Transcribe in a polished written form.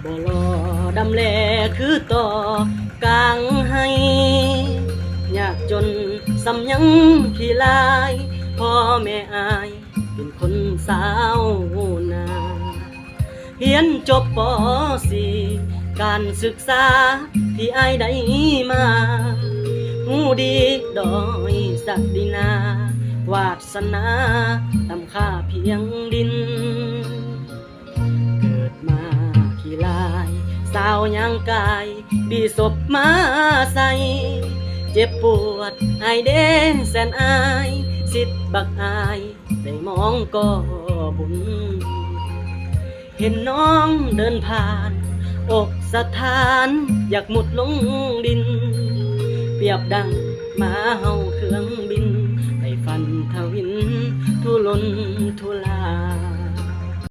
บ่รอดำแลคือต่อกลางให้ยากจนสำยังขี้ลายพ่อแม่อายเป็นคนสาวนาเรียนจบป .4 การศึกษาที่อายได้มาหูดีดอยศักดินาวาสนาตำค่าเพียงดินเกิดมาขี้ลายสาวยังกายบีศพมาใส่เจ็บปวดไอเด้แสนอายสิทธิ์บักอายได้มองก็บุญเห็นน้องเดินผ่านอกสถานอยากหมุดลงดินเปรียบดังหมาเห่าเครื่องบินไปฟันทวินทุลนทุลา